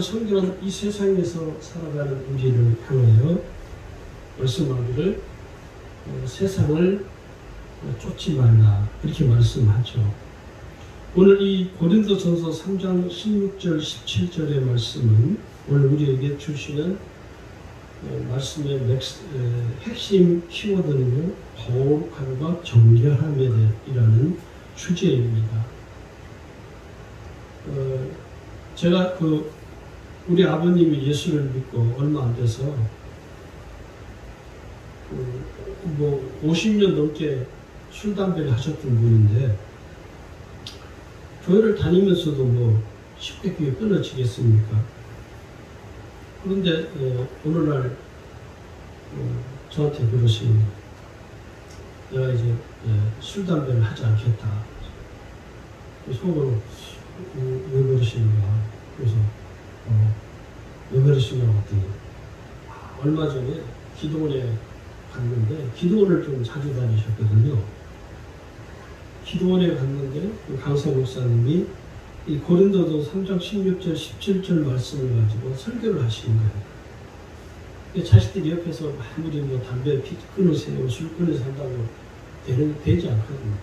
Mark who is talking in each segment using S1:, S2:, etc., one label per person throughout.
S1: 성경은 이 세상에서 살아가는 우리를 향하여 말씀하기를 세상을 쫓지 말라 그렇게 말씀하죠. 오늘 이 고린도전서 3장 16절 17절의 말씀은 오늘 우리에게 주시는 말씀의 핵심 키워드는요, 거룩함과 정결함이라는 주제입니다. 제가 우리 아버님이 예수를 믿고 얼마 안 돼서 50년 넘게 술, 담배를 하셨던 분인데 교회를 다니면서도 쉽게 그게 끊어지겠습니까? 그런데 오늘날 저한테 그러십니다. 내가 이제 술, 담배를 하지 않겠다. 속으로 왜 그러시는가? 그래서 왜 그러시냐고 했더니 얼마 전에 기도원에 갔는데 기도원을 좀 자주 다니셨거든요. 기도원에 갔는데 강사 목사님이 이 고린도서 3장 16절 17절 말씀을 가지고 설교를 하시는 거예요. 자식들이 옆에서 아무리 담배 끊으세요, 술 끊으세요 한다고 되지 않거든요.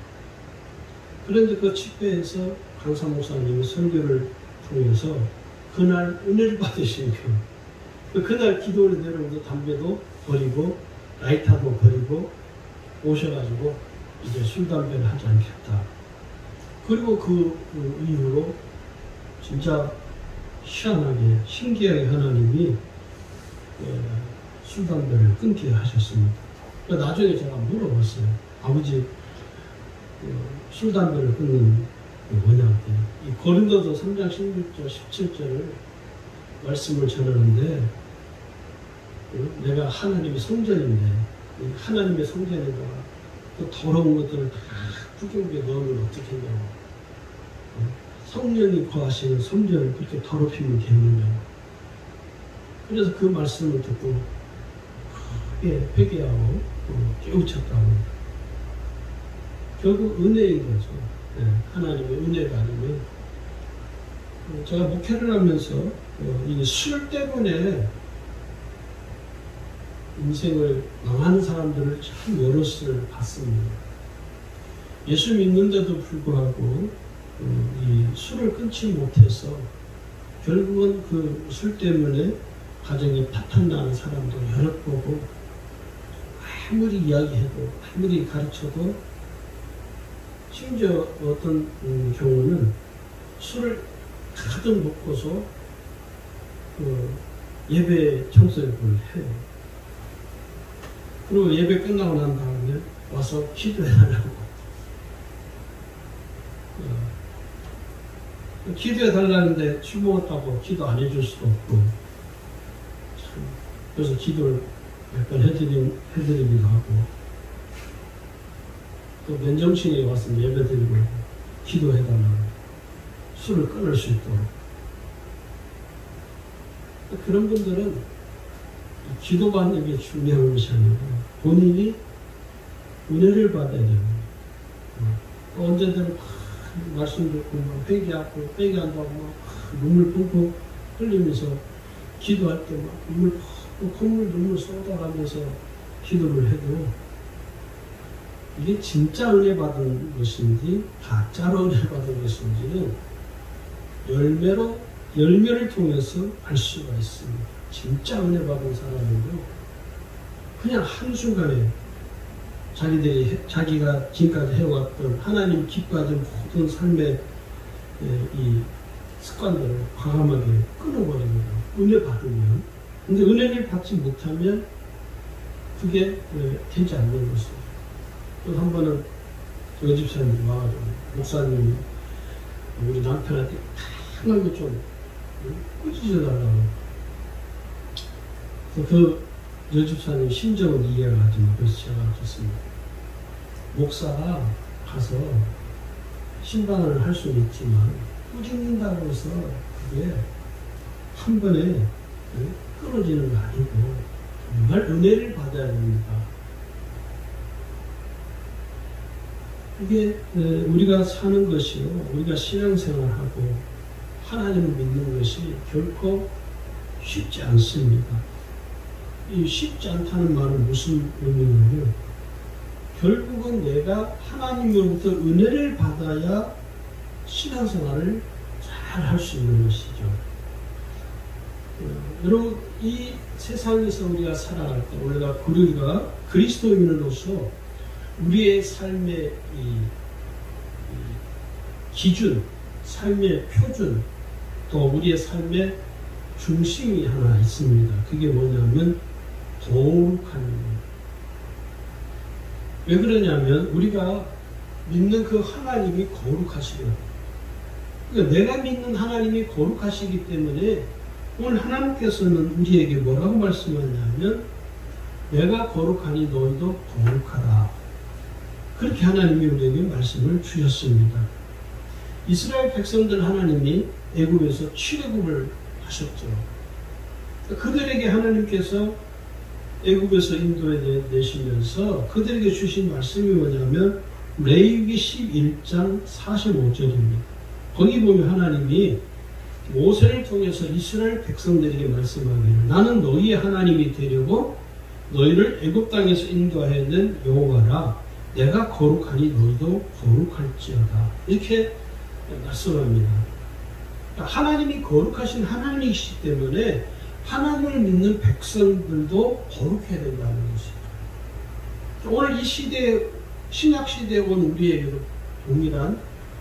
S1: 그런데 그 집회에서 강사 목사님이 설교를 통해서 그날 은혜를 받으신 분, 그날 기도를 내려오면서 담배도 버리고 라이터도 버리고 오셔가지고 이제 술, 담배를 하지 않겠다. 그리고 그 이후로 진짜 희한하게 신기하게 하나님이 술, 담배를 끊게 하셨습니다. 나중에 제가 물어봤어요. 아버지 술, 담배를 끊는 뭐냐고. 이 고린도서 3장 16절 17절을 말씀을 전하는데 내가 하나님의 성전인데 하나님의 성전에다가 그 더러운 것들을 다 구경에 넣으면 어떻겠냐고. 성령이 거하시는 성전을 그렇게 더럽히면 되느냐고. 그래서 그 말씀을 듣고 크게 회개하고 깨우쳤다고. 결국 은혜인 거죠. 하나님의 은혜가 아니면. 제가 목회를 하면서 이 술 때문에 인생을 망하는 사람들을 참 여럿을 봤습니다. 예수 믿는데도 불구하고 이 술을 끊지 못해서 결국은 그 술 때문에 가정이 파탄나는 사람도 여럿 보고 아무리 이야기해도 아무리 가르쳐도 심지어 어떤 경우는 술을 가득 먹고서 예배 청소를 해요. 그리고 예배 끝나고 난 다음에 와서 기도해달라고. 기도해달라는데 술 먹었다고 기도 안 해줄 수도 없고. 그래서 기도를 몇 번 해드리기도 하고. 또 맨정신에 와서 예배드리고 기도해달라고. 술을 끊을 수 있도록. 그런 분들은 기도받는 게 중요한 것이 아니고 본인이 은혜를 받아야 됩니다. 언제든 말씀 듣고 회개하고 회개한다고 눈물 펑펑 흘리면서 기도할 때 눈물 쏟아가면서 기도를 해도 이게 진짜 은혜 받은 것인지 가짜로 은혜 받은 것인지는 열매를 통해서 알 수가 있습니다. 진짜 은혜 받은 사람은요, 그냥 한순간에 자기가 지금까지 해왔던 하나님 기뻐하던 모든 삶의 이 습관들을 과감하게 끊어버립니다. 은혜 받으면. 근데 은혜를 받지 못하면 그게 되지 않는 것이죠. 또 한 번은 저 집사님 와가지고 목사님이 우리 남편한테 강하게 좀 꾸짖어달라고. 그 여집사님 심정은 이해가 가지고 그래서 제가 그랬습니다. 목사가 가서 신방을 할 수는 있지만 꾸짖는다고 해서 그게 한 번에 끊어지는 거 아니고 정말 은혜를 받아야 됩니다. 이게 우리가 사는 것이요, 우리가 신앙생활하고 하나님을 믿는 것이 결코 쉽지 않습니다. 이 쉽지 않다는 말은 무슨 의미냐면 결국은 내가 하나님으로부터 은혜를 받아야 신앙생활을 잘 할 수 있는 것이죠. 여러분, 이 세상에서 우리가 살아갈 때 우리가 그리스도인으로서 우리의 삶의 이 기준, 삶의 표준, 또 우리의 삶의 중심이 하나 있습니다. 그게 뭐냐면 거룩한 것. 왜 그러냐면 우리가 믿는 그 하나님이 거룩하시거든요. 그러니까 내가 믿는 하나님이 거룩하시기 때문에 오늘 하나님께서는 우리에게 뭐라고 말씀하냐면 내가 거룩하니 너희도 거룩하라. 그렇게 하나님이 우리에게 말씀을 주셨습니다. 이스라엘 백성들 하나님이 애굽에서 출애굽을 하셨죠. 그들에게 하나님께서 애굽에서 인도해 내시면서 그들에게 주신 말씀이 뭐냐면 레위기 11장 45절입니다. 거기 보면 하나님이 모세를 통해서 이스라엘 백성들에게 말씀하기를 나는 너희의 하나님이 되려고 너희를 애굽 땅에서 인도하여 낸 여호와라. 내가 거룩하니 너희도 거룩할지어다. 이렇게 말씀합니다. 하나님이 거룩하신 하나님이시기 때문에 하나님을 믿는 백성들도 거룩해야 된다는 것이죠. 오늘 이 시대에 신약 시대에 온 우리에게도 동일한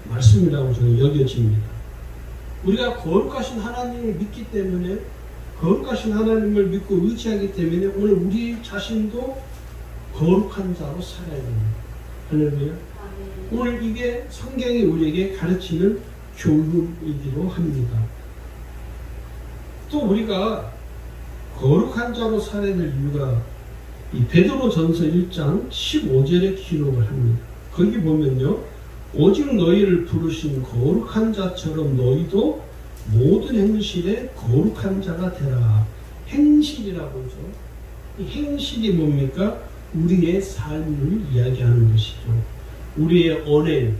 S1: 말씀이라고 저는 여겨집니다. 우리가 거룩하신 하나님을 믿기 때문에 거룩하신 하나님을 믿고 의지하기 때문에 오늘 우리 자신도 거룩한 자로 살아야 됩니다. 할렐루야. 오늘 이게 성경이 우리에게 가르치는 교훈이기도 합니다. 또 우리가 거룩한 자로 살아야 될 이유가 이 베드로전서 1장 15절에 기록을 합니다. 거기 보면요. 오직 너희를 부르신 거룩한 자처럼 너희도 모든 행실에 거룩한 자가 되라. 행실이라고 하죠. 이 행실이 뭡니까? 우리의 삶을 이야기하는 것이죠. 우리의 언행,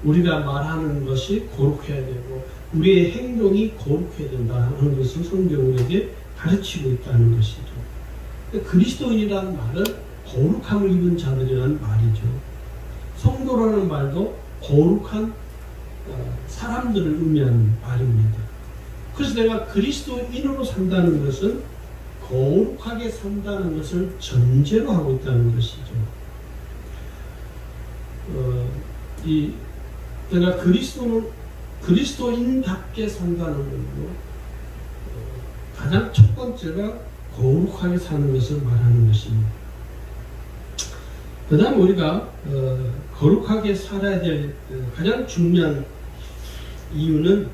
S1: 우리가 말하는 것이 거룩해야 되고 우리의 행동이 거룩해야 된다는 것을 성경에게 가르치고 있다는 것이죠. 그리스도인이라는 말은 거룩함을 입은 자들이라는 말이죠. 성도라는 말도 거룩한 사람들을 의미하는 말입니다. 그래서 내가 그리스도인으로 산다는 것은 거룩하게 산다는 것을 전제로 하고 있다는 것이죠. 내가 그리스도인답게 산다는 것으로 가장 첫 번째가 거룩하게 사는 것을 말하는 것입니다. 그 다음 우리가 거룩하게 살아야 될 가장 중요한 이유는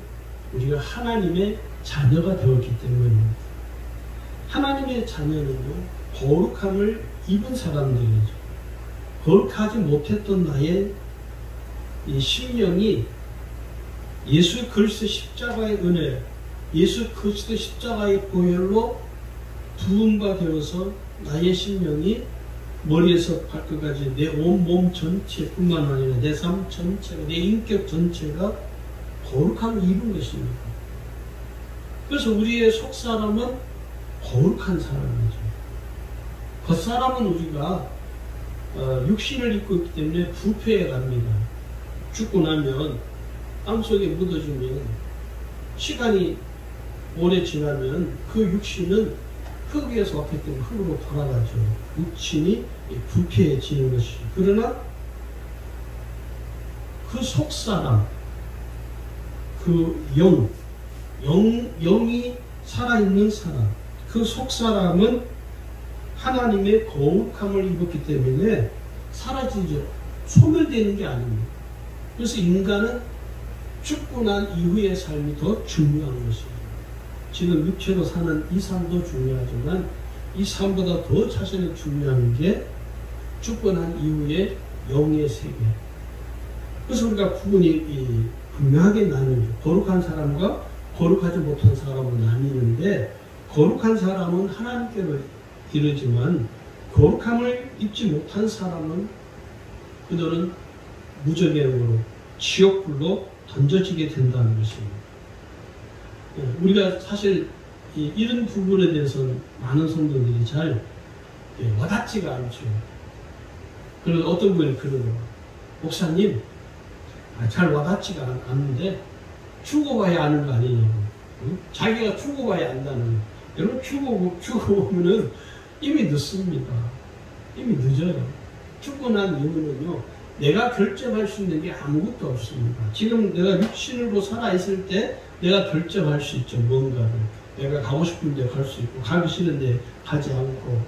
S1: 우리가 하나님의 자녀가 되었기 때문입니다. 하나님의 자녀는요, 거룩함을 입은 사람들이죠. 거룩하지 못했던 나의 이 심령이 예수 그리스도 십자가의 은혜, 예수 그리스도 십자가의 보혈로 부음바 되어서 나의 심령이 머리에서 발끝까지 내 온몸 전체뿐만 아니라 내 삶 전체가, 내 인격 전체가 거룩함을 입은 것입니다. 그래서 우리의 속사람은 거룩한 사람이죠. 겉사람은 우리가 육신을 입고 있기 때문에 부패해 갑니다. 죽고 나면 땅속에 묻어주면 시간이 오래 지나면 그 육신은 흙 위에서 왔기 때문에 흙으로 돌아가죠. 육신이 부패해지는 것이죠. 그러나 그 속사람, 그 영이 살아있는 사람, 그 속사람은 하나님의 거룩함을 입었기 때문에 사라지죠. 소멸되는 게 아닙니다. 그래서 인간은 죽고 난 이후의 삶이 더 중요한 것입니다. 지금 육체로 사는 이 삶도 중요하지만 이 삶보다 더 자신이 중요한 게 죽고 난 이후의 영의 세계. 그래서 우리가 구분이 분명하게 나누죠. 거룩한 사람과 거룩하지 못한 사람을 나뉘는데 거룩한 사람은 하나님께로 이르지만 거룩함을 입지 못한 사람은 그들은 무저갱으로 지옥불로 던져지게 된다는 것입니다. 우리가 사실 이런 부분에 대해서는 많은 성도들이 잘 와닿지가 않죠. 그리고 어떤 분이 그러더라고요. 목사님, 잘 와닿지가 않는데 죽어봐야 아는 거 아니냐고. 자기가 죽어봐야 안다는. 여러분 죽어보면은 이미 늦습니다. 이미 늦어요. 죽고 난 이후는요, 내가 결정할 수 있는 게 아무것도 없습니다. 지금 내가 육신으로 살아있을 때 내가 결정할 수 있죠. 뭔가를. 내가 가고 싶은 데 갈 수 있고, 가기 싫은 데 가지 않고.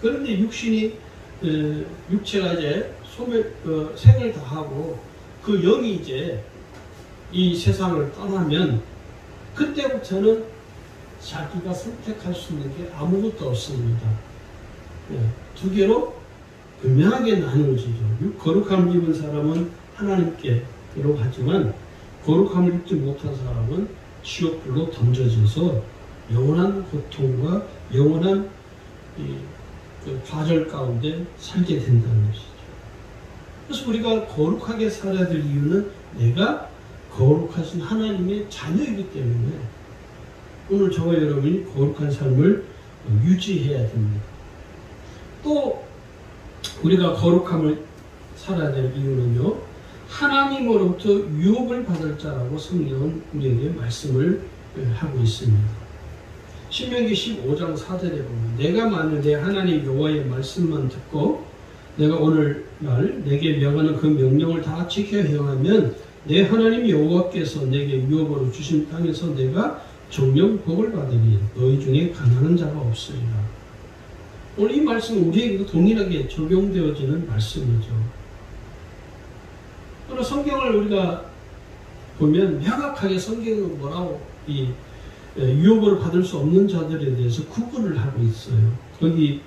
S1: 그런데 육체가 이제 생을 다하고 그 영이 이제 이 세상을 떠나면 그때부터는 자기가 선택할 수 있는 게 아무것도 없습니다. 두 개로 분명하게 나누어지죠. 거룩함을 입은 사람은 하나님께로 가지만 거룩함을 입지 못한 사람은 지옥불로 던져져서 영원한 고통과 영원한 좌절 가운데 살게 된다는 것이죠. 그래서 우리가 거룩하게 살아야 될 이유는 내가 거룩하신 하나님의 자녀이기 때문에 오늘 저와 여러분이 거룩한 삶을 유지해야 됩니다. 또 우리가 거룩함을 살아야 될 이유는요, 하나님으로부터 유업을 받을 자라고 성경은 우리에게 말씀을 하고 있습니다. 신명기 15장 4절에 보면 내가 만일 내 하나님 여호와의 말씀만 듣고 내가 오늘날 내게 명하는 그 명령을 다 지켜 행하면 내 하나님 여호와께서 내게 유업으로 주신 땅에서 내가 정령 복을 받으니 너희 중에 가난한 자가 없으리라. 오늘 이 말씀은 우리에게도 동일하게 적용되어지는 말씀이죠. 그리고 성경을 우리가 보면 명확하게 성경은 뭐라고 유업을 받을 수 없는 자들에 대해서 구분을 하고 있어요. 거기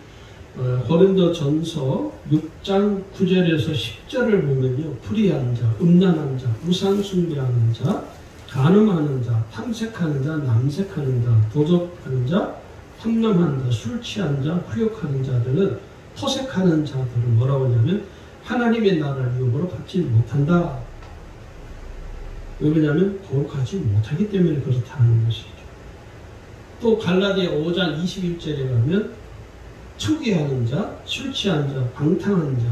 S1: 고린도전서 6장 9절에서 10절을 보면요, 불의한 자, 음란한 자, 우상 숭배하는 자, 간음하는 자, 탐색하는 자, 남색하는 자, 도적하는 자, 탐람하는 자, 술 취한 자, 후욕하는 자들은 토색하는 자들은 뭐라고 하냐면 하나님의 나라를 유업으로 받지 못한다. 왜냐하면 거룩하지 못하기 때문에 그렇다는 것이죠. 또 갈라디아 5장 21절에 가면 투기하는 자, 술 취한 자, 방탕한 자,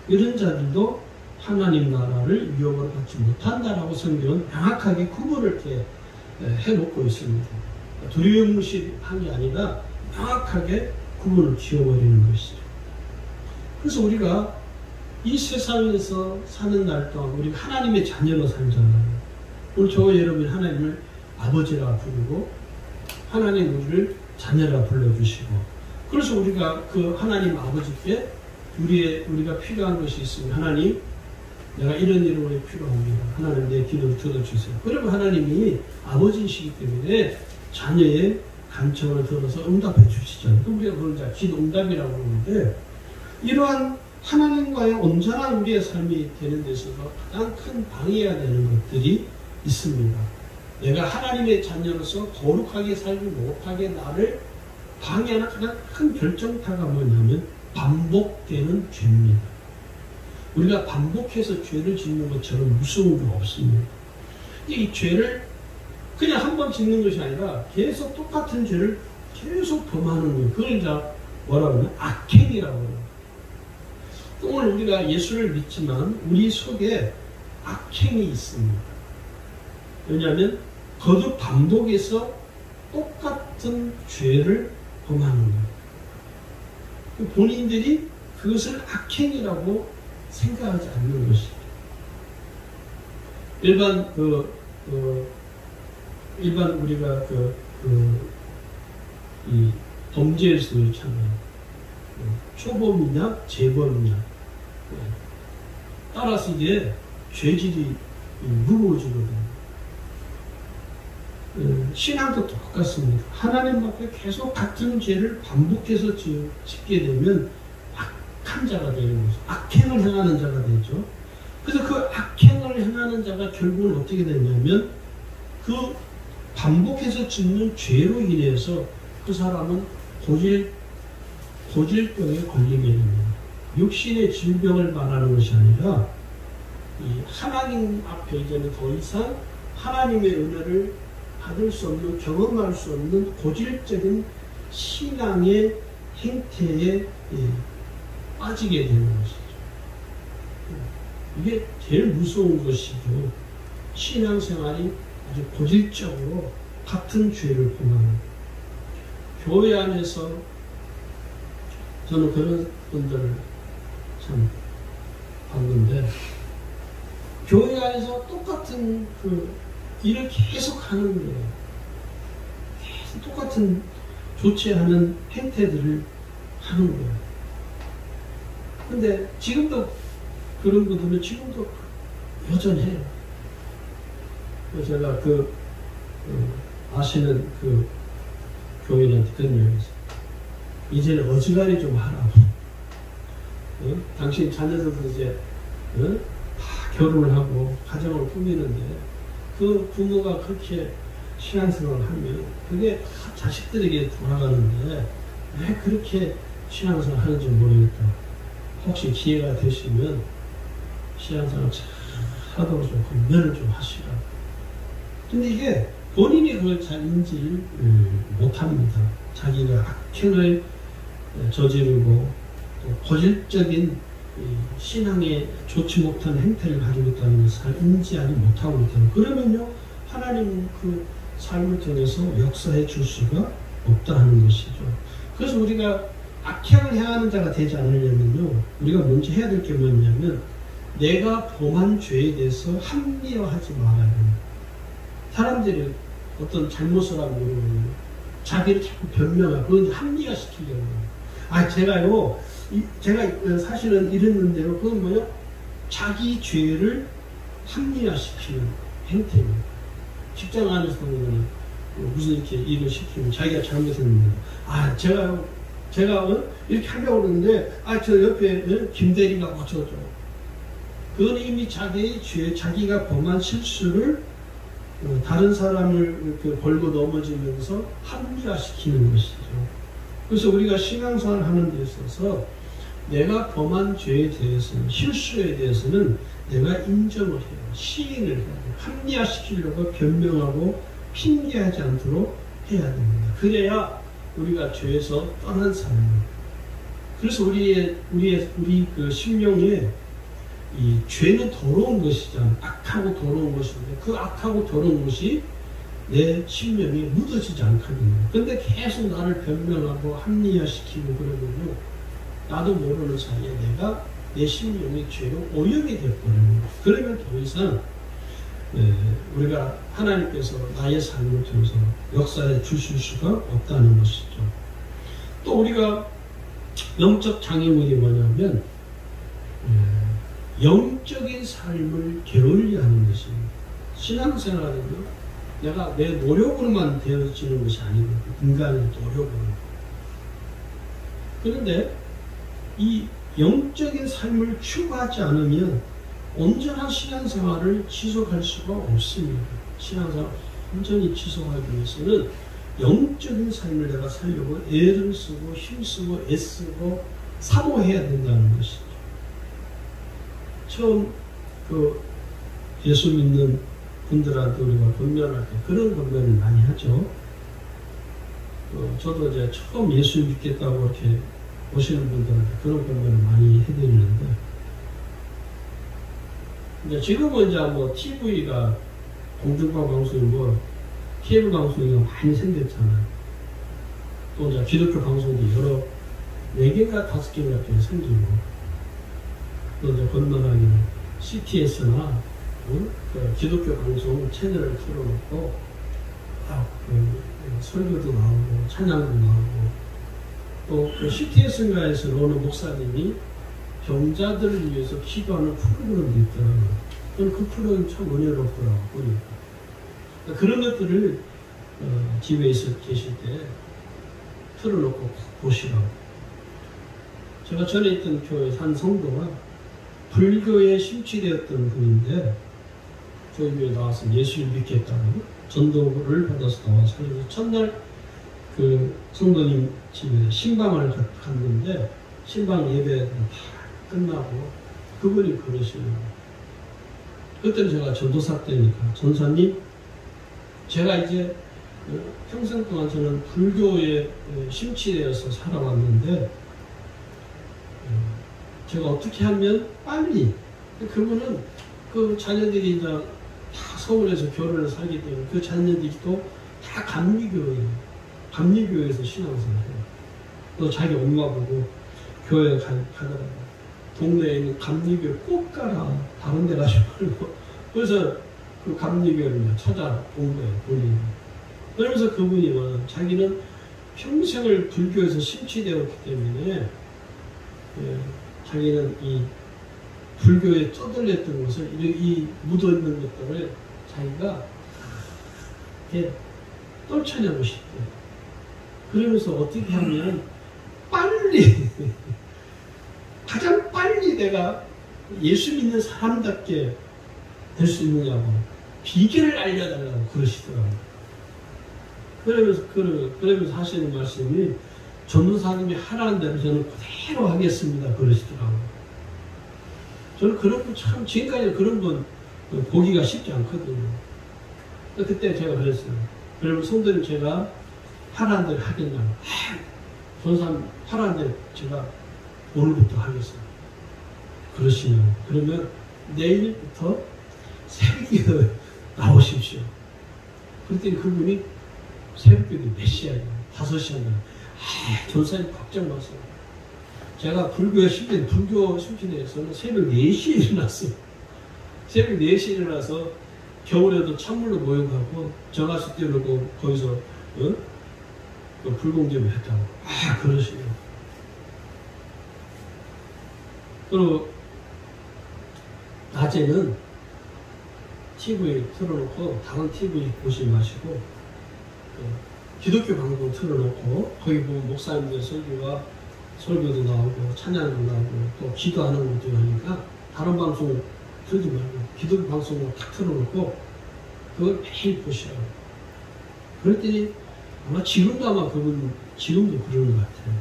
S1: 이런 자들도 하나님 나라를 유업으로 받지 못한다라고 성경은 명확하게 구분을 해놓고 있습니다. 두리뭉실한 게 아니라 명확하게 구분을 지어버리는 것이죠. 그래서 우리가 이 세상에서 사는 날 동안 우리가 하나님의 자녀로 살잖아요. 오늘 저와 여러분이 하나님을 아버지라 부르고 하나님 우리를 자녀라 불러주시고, 그래서 우리가 그 하나님 아버지께 우리가 필요한 것이 있으면 하나님 내가 이런 이름으로 필요합니다. 하나님 내 기도를 들어주세요. 그러면 하나님이 아버지이시기 때문에 자녀의 간청을 들어서 응답해 주시잖아요. 우리가 그걸 기도 응답이라고 하는데, 이러한 하나님과의 온전한 우리의 삶이 되는 데 있어서 가장 큰 방해가 되는 것들이 있습니다. 내가 하나님의 자녀로서 거룩하게 살지 못하게 나를 방해하는 가장 큰 결정타가 뭐냐면 반복되는 죄입니다. 우리가 반복해서 죄를 짓는 것처럼 무서운 게 없습니다. 이 죄를 그냥 한 번 짓는 것이 아니라 계속 똑같은 죄를 계속 범하는 거예요. 그걸 이제 뭐라고 하냐? 악행이라고 해요. 오늘 우리가 예수를 믿지만 우리 속에 악행이 있습니다. 왜냐하면 거듭 반복해서 똑같은 죄를 범하는 거예요. 본인들이 그것을 악행이라고 생각하지 않는 것이죠. 일반 우리가 이 범죄에서 있잖아요. 초범이냐 재범이냐 따라서 이게 죄질이 무거워지거든요. 신앙도 똑같습니다. 하나님 앞에 계속 같은 죄를 반복해서 짓게 되면 악한 자가 되는 거죠. 악행을 행하는 자가 되죠. 그래서 그 악행을 행하는 자가 결국은 어떻게 되냐면 그 반복해서 짓는 죄로 인해서 그 사람은 고질병에 걸리게 됩니다. 육신의 질병을 말하는 것이 아니라 이 하나님 앞에 이제는 더 이상 하나님의 은혜를 받을 수 없는, 경험할 수 없는 고질적인 신앙의 행태에 빠지게 되는 것이죠. 이게 제일 무서운 것이죠. 신앙생활이 아주 고질적으로 같은 죄를 범하는. 교회 안에서 저는 그런 분들을 참 봤는데, 교회 안에서 똑같은 일을 계속 하는 거예요. 계속 똑같은 조치하는 행태들을 하는 거예요. 근데 지금도 그런 분들은 지금도 여전해요. 제가 아시는 교인한테 그런 얘기 했어요. 이제는 어지간히 좀 하라고. 당신 자녀들도 이제 다 결혼을 하고 가정을 꾸미는데 그 부모가 그렇게 신앙생활을 하면 그게 자식들에게 돌아가는데 왜 그렇게 신앙생활을 하는지 모르겠다. 혹시 기회가 되시면 신앙생활 잘 하도록 좀 권면을 좀 하시라. 근데 이게 본인이 그걸 잘 인지를 못합니다. 자기가 악행을 저지르고 또 고질적인 신앙에 좋지 못한 행태를 가지고 있다는 것을 잘 인지하지 못하고 있다는. 그러면요, 하나님은 그 삶을 통해서 역사해 줄 수가 없다 하는 것이죠. 그래서 우리가 악행을 행하는 자가 되지 않으려면요, 우리가 먼저 해야 될 게 뭐냐면 내가 범한 죄에 대해서 합리화하지 말아야 합니다. 사람들이 어떤 잘못을 하고 그러면 자기를 자꾸 변명하고 그건 합리화시키려고 해요. 제가 사실은 이랬는데요. 그건 뭐요? 자기 죄를 합리화시키는 행태입니다. 직장 안에서 보면 무슨 이렇게 일을 시키면 자기가 잘못했는데, 제가 이렇게 하려고 그러는데, 저 옆에 김대리가 어쩌고. 그건 이미 자기의 죄, 자기가 범한 실수를 다른 사람을 이렇게 걸고 넘어지면서 합리화시키는 것이죠. 그래서 우리가 신앙생활을 하는 데 있어서 내가 범한 죄에 대해서는, 실수에 대해서는 내가 인정을 해요. 시인을 해야 돼요. 합리화시키려고 변명하고 핑계하지 않도록 해야 됩니다. 그래야 우리가 죄에서 떠난 삶입니다. 그래서 우리 그 심령에 이 죄는 더러운 것이잖아요. 악하고 더러운 것인데 그 악하고 더러운 것이 내 심령에 묻어지지 않거든요. 근데 계속 나를 변명하고 합리화시키고 그러면요, 나도 모르는 사이에 내가 내 심령의 죄로 오염이 되어버립니다. 그러면 더 이상 우리가 하나님께서 나의 삶을 통해서 역사해 주실 수가 없다는 것이죠. 또 우리가 영적 장애물이 뭐냐면 영적인 삶을 게을리하는 것입니다. 신앙생활은요, 내가 내 노력으로만 되어지는 것이 아니거든요. 인간의 노력으로. 그런데 이 영적인 삶을 추구하지 않으면 온전한 신앙생활을 지속할 수가 없습니다. 신앙생활을 온전히 지속하기 위해서는 영적인 삶을 내가 살려고 애를 쓰고 힘쓰고 애쓰고 사모해야 된다는 것이죠. 처음 예수 믿는 분들한테 우리가 권면할 때 그런 권면을 많이 하죠. 저도 이제 처음 예수 믿겠다고 이렇게 오시는 분들한테 그런 권면을 많이 해드리는데, 이제 지금은 이제 TV가 공중파 방송이 케이블 방송이 많이 생겼잖아요. 또 이제 기독교 방송도 여러 4개가 5개가 이렇게 생기고, 또 이제 건너가기는 CTS나 기독교 방송 채널을 틀어놓고 설교도 나오고 찬양도 나오고, 또 CTS인가에서 어느 목사님이 병자들을 위해서 기도하는 프로그램도 있더라고요. 그 프로그램 참 은혜롭더라고요. 보니까. 그런 것들을 집에 계실 때 틀어놓고 보시라고. 제가 전에 있던 교회 한 성도가 불교에 심취되었던 분인데 저희 교회에 나와서 예수를 믿겠다고 전도를 받아서 나와서 첫날 그 성도님 집에 신방을 갔는데 신방 예배 다 끝나고 그분이 그러시는 거예요. 그때는 제가 전도사 때니까 전사님, 제가 이제 평생 동안 저는 불교에 심취되어서 살아왔는데 제가 어떻게 하면 빨리 그분은 그 자녀들이 이제 다 서울에서 결혼을 살기 때문에 그 자녀들이 또 다 감리교예요. 감리교에서 신앙생활해요. 또 자기 엄마 보고 교회 가더라고요. 동네에 있는 감리교 꼭 가라. 다른 데 가지 말고. 그래서 그 감리교를 찾아본 거예요. 본인이. 그러면서 그분이 자기는 평생을 불교에서 심취되었기 때문에 자기는 이 불교에 떠들렸던 것을 이 묻어있는 것들을 자기가 이렇게 떨쳐내고 싶대. 그러면서 어떻게 하면 빨리 가장 빨리 내가 예수 믿는 사람답게 될 수 있느냐고 비결을 알려달라고 그러시더라고요. 그러면서 하시는 말씀이 전도사님이 하라는 대로 저는 그대로 하겠습니다 그러시더라고요. 저는 그런 분 참 지금까지 그런 분 보기가 쉽지 않거든요. 그때 제가 그랬어요. 그러면 성도님 제가 하라는 대로 하겠냐고. 전도사님 하라는 대로 제가 오늘부터 하겠어요. 그러시냐고. 그러면 내일부터 새벽에 나오십시오. 그랬더니 그분이 새벽에 몇 시야? 5시였나? 전사님 걱정 마세요. 제가 불교 심취대에서는 새벽 4시에 일어났어요. 새벽 4시에 일어나서 겨울에도 찬물로 모욕하고 정화수 띄우고 거기서 불공제를 했다고. 그러시네요. 그리고 낮에는 TV 틀어놓고 다른 TV 보지 마시고 기독교 방송 틀어놓고 거기 보면 목사님들 설교도 나오고 찬양도 나오고 또 기도하는 것도 하니까 다른 방송 틀지 말고 기독교 방송을 탁 틀어놓고 그걸 매일 보시라고. 그랬더니 아마 그분 지금도 그러는 것 같아요.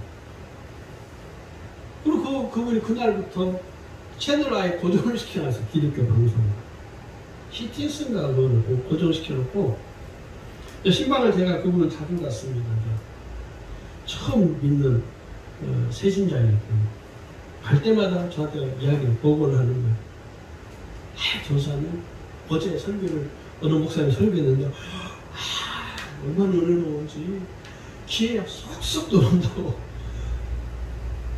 S1: 그리고 그분이 그날부터 채널 아예 고정을 시켜놨어요. 기독교 방송 CTS인가 그걸 고정시켜놓고 신방을 제가 그분을 자주 갔습니다. 처음 믿는 세신자이거든요. 갈 때마다 저한테 이야기를 보고를 하는 거예요. 전사님 어제 설교를 어느 목사님 설교했는데 얼마나 은혜로운지 기회가 쏙쏙 들어온다고.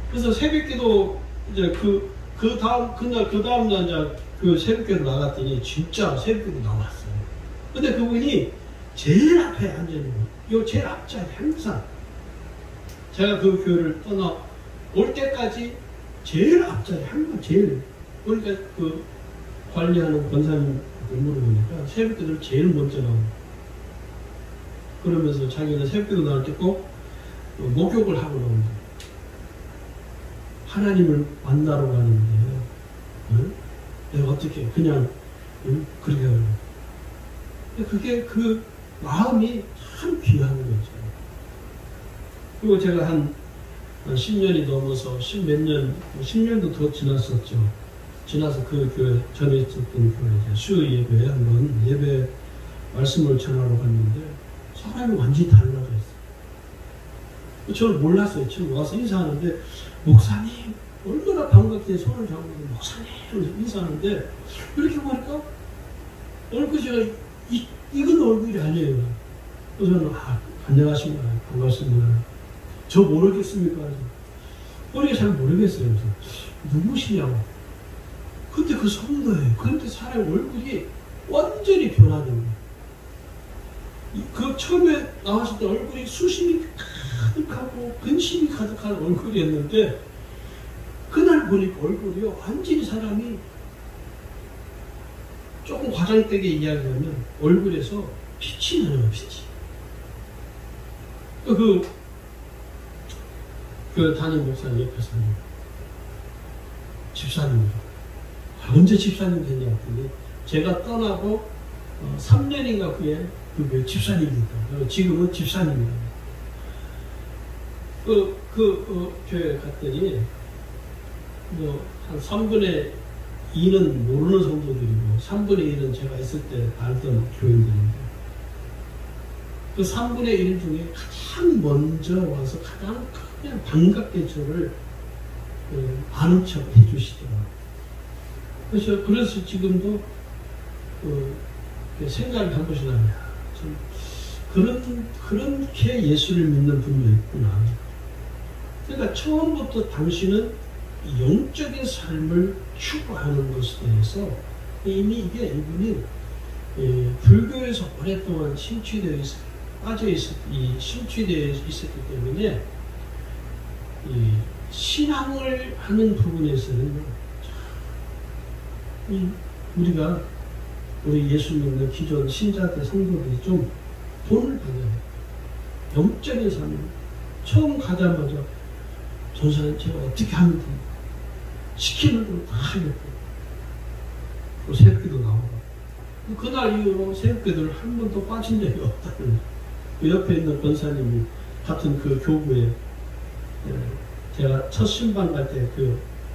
S1: 그래서 새벽기도 이제 그 다음날 이제 그 새벽기도 나갔더니 진짜 새벽기도 나왔어요. 근데 그분이 제일 앞에 앉아있는 거예요. 요 제일 앞자리 항상. 제가 그 교회를 떠나 올 때까지 제일 앞자리 항상 제일. 그러니까 그 관리하는 권사님 물어보니까 새벽기도를 제일 먼저 나옵니다. 그러면서 자기는 새벽기도 나올 때 꼭 목욕을 하고 나옵니다. 하나님을 만나러 가는데 내가 어떻게 그냥 그렇게 하려고. 그게 그 마음이 참 귀한 거죠. 그리고 제가 한 10년이 넘어서 10년도 더 지났었죠. 지나서 그 교회, 전에 있었던 교회, 수요 예배에 한번 예배 말씀을 전하러 갔는데 사람이 완전히 달라져 있어요. 저는 몰랐어요. 지금 와서 인사하는데 목사님 얼마나 반갑게 손을 잡고 목사님 인사하는데 이렇게 보니까 얼굴이 제가 이건 얼굴이 아니에요. 그래서 저는 안녕하십니까 반갑습니다. 저 모르겠습니까? 우리가 잘 모르겠어요. 그래서 누구시냐고. 근데 그 성도예요. 그런데 사람 얼굴이 완전히 변하는 거예요. 그 처음에 나왔을 때 얼굴이 수심이 가득하고 근심이 가득한 얼굴이었는데 그날 보니까 얼굴이 완전히 사람이 조금 과장되게 이야기하면 얼굴에서 빛이 나요. 빛이. 그 담임 목사님 옆에서는 집사님이요. 언제 집사님 됐냐 했더니 제가 떠나고 3년인가 후에 그 집사님입니다. 지금은 집사님입니다. 교회 갔더니 한 3분의 2는 모르는 성도들이고 3분의 1은 제가 있을 때 알던 교인들인데 그 3분의 1 중에 가장 먼저 와서 가장 그냥 반갑게 저를 아는 척 해주시더라고요. 그래서 지금도 생각을 한 것이 나요. 그렇게 예수를 믿는 분도 있구나. 그러니까 처음부터 당신은 영적인 삶을 추구하는 것에 대해서 이미 이분이 불교에서 오랫동안 심취되어 있었기 때문에 신앙을 하는 부분에서는 우리 예수 믿는 기존 신자들 성도들이 좀 돈을 받아야 돼요. 영적인 삶을 처음 가자마자 전사님 제가 어떻게 하면 됩니까? 시키는 대로 다 하겠고 또 새벽기도 나오고 그날 이후로 새벽기도를 한 번도 빠진 적이 없다는 그 옆에 있는 권사님이 같은 그 교구에 제가 첫 신방 갈 때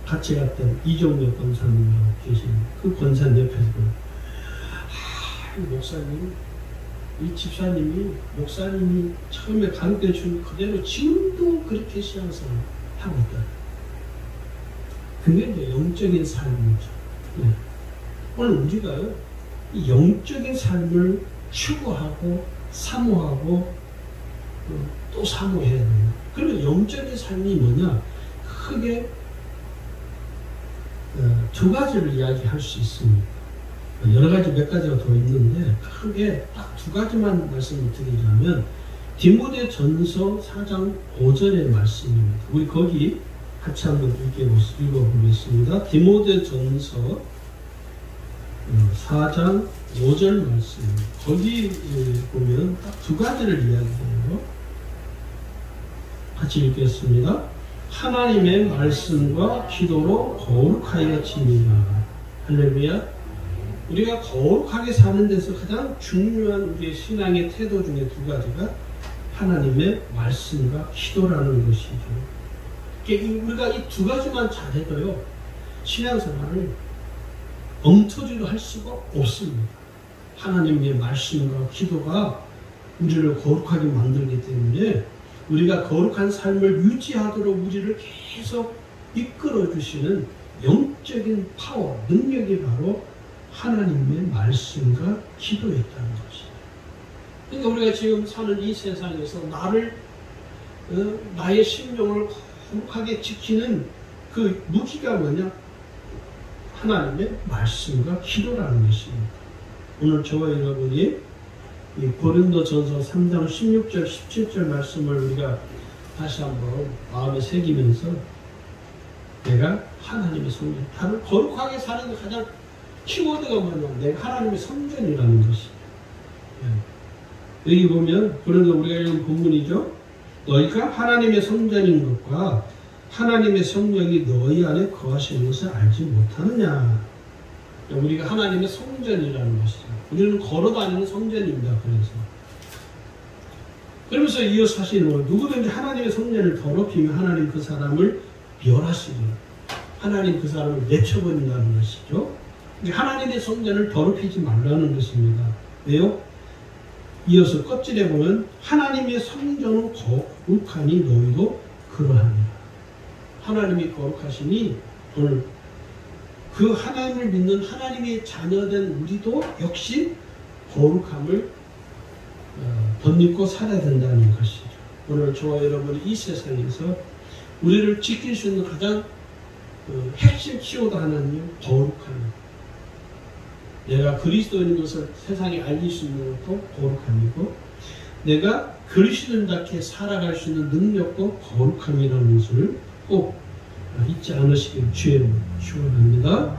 S1: 같이 갔던 이종혁 권사님이라고 계신 그 권사님 옆에서 목사님 이 집사님이 목사님이 처음에 가르쳐 준 그대로 지금도 그렇게 신앙생활 하고 있다. 그게 이제 영적인 삶이죠. 네. 오늘 우리가요, 이 영적인 삶을 추구하고 사모하고 또 사모해야 돼요. 그리고 영적인 삶이 뭐냐? 크게 두 가지를 이야기할 수 있습니다. 여러 가지 몇 가지가 더 있는데 크게 딱 두 가지만 말씀을 드리자면 디모데전서 4장 5절의 말씀입니다. 우리 거기 같이 한번 읽어보겠습니다. 디모데전서 4장 5절 말씀. 거기 보면 딱 두 가지를 이야기해요. 같이 읽겠습니다. 하나님의 말씀과 기도로 거룩하여 지니라. 할렐루야. 우리가 거룩하게 사는 데서 가장 중요한 우리의 신앙의 태도 중에 두 가지가 하나님의 말씀과 기도라는 것이죠. 우리가 이 두 가지만 잘해도요, 신앙생활을 엉터리로 할 수가 없습니다. 하나님의 말씀과 기도가 우리를 거룩하게 만들기 때문에 우리가 거룩한 삶을 유지하도록 우리를 계속 이끌어 주시는 영적인 파워, 능력이 바로 하나님의 말씀과 기도였다는 것이죠. 그러니까 우리가 지금 사는 이 세상에서 나의 심령을 거룩하게 지키는 그 무기가 뭐냐? 하나님의 말씀과 기도라는 것입니다. 오늘 저와 여러분이 이 고린도전서 3장 16절 17절 말씀을 우리가 다시 한번 마음에 새기면서 내가 하나님의 성전, 다른 거룩하게 사는 가장 키워드가 뭐냐? 내가 하나님의 성전이라는 것이에요. 여기 보면 그런데 우리가 읽은 본문이죠. 너희가 하나님의 성전인 것과 하나님의 성령이 너희 안에 거하시는 것을 알지 못하느냐. 우리가 하나님의 성전이라는 것이죠. 우리는 걸어다니는 성전입니다. 그러면서 이어서 하시는 건 누구든지 하나님의 성전을 더럽히면 하나님 그 사람을 멸하시리라. 하나님 그 사람을 내쳐버린다는 것이죠. 하나님의 성전을 더럽히지 말라는 것입니다. 왜요? 이어서 끝줄에 보면 하나님의 성전은 거룩하니 너희도 그러하니라. 하나님이 거룩하시니 오늘 그 하나님을 믿는 하나님의 자녀된 우리도 역시 거룩함을 덧입고 살아야 된다는 것이죠. 오늘 저와 여러분이 이 세상에서 우리를 지킬 수 있는 가장 핵심 키워드 하나는요, 거룩함입니다. 내가 그리스도인 것을 세상에 알릴 수 있는 것도 거룩함이고 내가 그리스도인답게 살아갈 수 있는 능력도 거룩함이라는 것을 꼭 잊지 않으시길 주의 축원합니다.